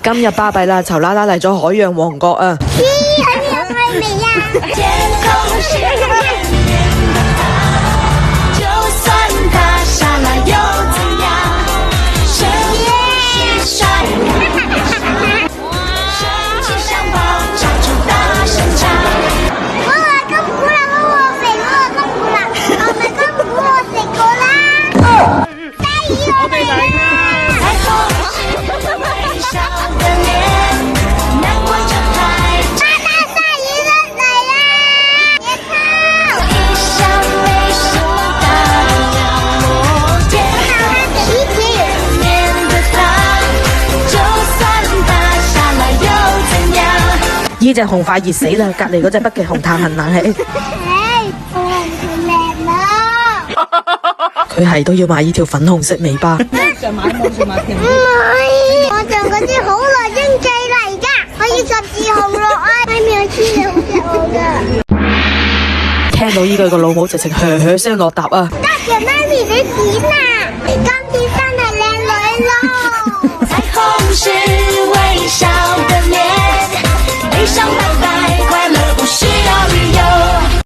今日巴閉啦，籌啦啦嚟咗海洋王國啊！咦，海洋妹妹呀！天空是黑的它，就算它傻了又怎樣？深夜是帥神奇相報抓住大聲唱。我話金鼓啦，我肥嗰個金鼓啦，我咪金鼓我食過啦。大魚我嚟啦！彩虹是微笑的臉，難關就開。大鯊魚嚟啦！別跑！一向沒收到落點，面對它，就算它傻了又怎樣？呢隻熊快熱死啦，隔離嗰隻北極熊太行冷氣。唉，粉紅佢靚啦！佢係都要買呢條粉紅色尾巴。唔係，我做嗰啲好耐經濟嚟㗎，可以十字紅落啊！媽咪，我知你好錫我㗎。聽到呢句個老母直情噓聲落答啊！多謝媽咪你點啊？今天真係靚女咯！彩虹是